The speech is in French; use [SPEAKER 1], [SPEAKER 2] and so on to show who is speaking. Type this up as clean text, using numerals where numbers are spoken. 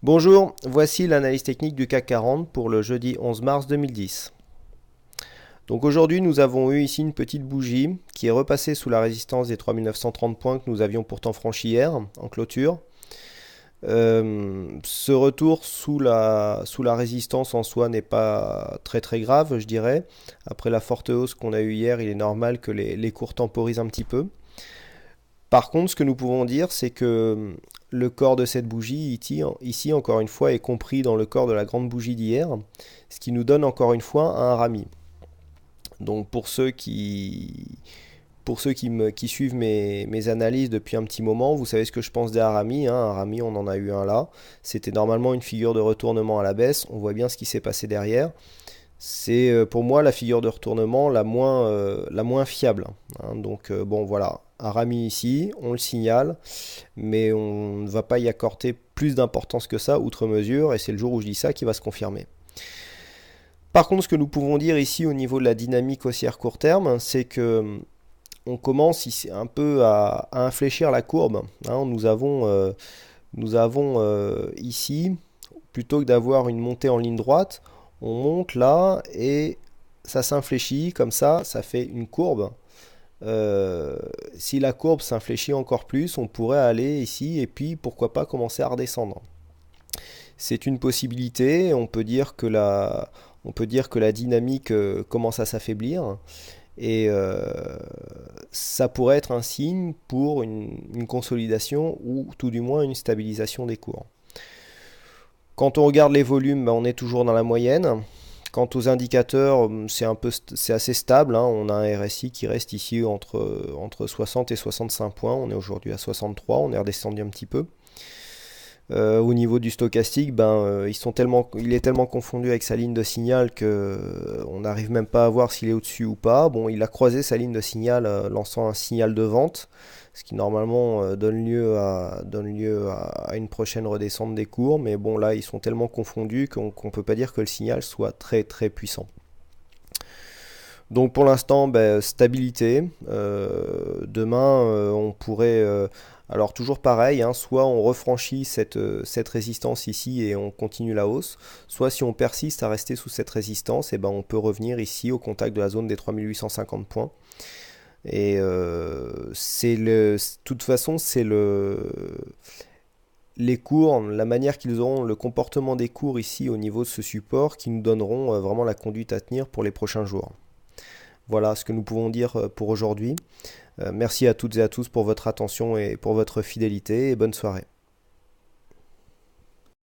[SPEAKER 1] Bonjour, voici l'analyse technique du CAC 40 pour le jeudi 11 mars 2010. Donc aujourd'hui nous avons eu ici une petite bougie qui est repassée sous la résistance des 3930 points que nous avions pourtant franchi hier en clôture. Ce retour sous la résistance en soi n'est pas très grave, je dirais. Après la forte hausse qu'on a eue hier, il est normal que les cours temporisent un petit peu. Par contre, ce que nous pouvons dire, c'est que le corps de cette bougie, ici, encore une fois, est compris dans le corps de la grande bougie d'hier, ce qui nous donne encore une fois un rami. Donc pour ceux qui suivent mes analyses depuis un petit moment, vous savez ce que je pense des haramis, hein. Un rami, on en a eu un là. C'était normalement une figure de retournement à la baisse. On voit bien ce qui s'est passé derrière. C'est pour moi la figure de retournement la moins fiable, hein. Donc bon voilà, un rami ici, on le signale, mais on ne va pas y accorder plus d'importance que ça, outre mesure, et c'est le jour où je dis ça qui va se confirmer. Par contre, ce que nous pouvons dire ici au niveau de la dynamique haussière court terme, c'est que on commence ici un peu à infléchir la courbe, hein. Nous avons ici, plutôt que d'avoir une montée en ligne droite, on monte là et ça s'infléchit comme ça fait une courbe. Si la courbe s'infléchit encore plus, on pourrait aller ici et puis pourquoi pas commencer à redescendre. C'est une possibilité, on peut dire que la dynamique commence à s'affaiblir et ça pourrait être un signe pour une consolidation ou tout du moins une stabilisation des cours. Quand on regarde les volumes, on est toujours dans la moyenne. Quant aux indicateurs, c'est assez stable, hein. On a un RSI qui reste ici entre 60 et 65 points. On est aujourd'hui à 63, on est redescendu un petit peu. Au niveau du stochastique, il est tellement confondu avec sa ligne de signal que on n'arrive même pas à voir s'il est au-dessus ou pas. Bon, il a croisé sa ligne de signal lançant un signal de vente, ce qui normalement donne lieu à une prochaine redescente des cours. Mais bon, là, ils sont tellement confondus qu'on ne peut pas dire que le signal soit très puissant. Donc pour l'instant, stabilité. Demain, on pourrait... alors toujours pareil, hein, soit on refranchit cette résistance ici et on continue la hausse, soit si on persiste à rester sous cette résistance, on peut revenir ici au contact de la zone des 3850 points. Et de toute façon, les cours, la manière qu'ils auront, le comportement des cours ici au niveau de ce support qui nous donneront vraiment la conduite à tenir pour les prochains jours. Voilà ce que nous pouvons dire pour aujourd'hui. Merci à toutes et à tous pour votre attention et pour votre fidélité et bonne soirée.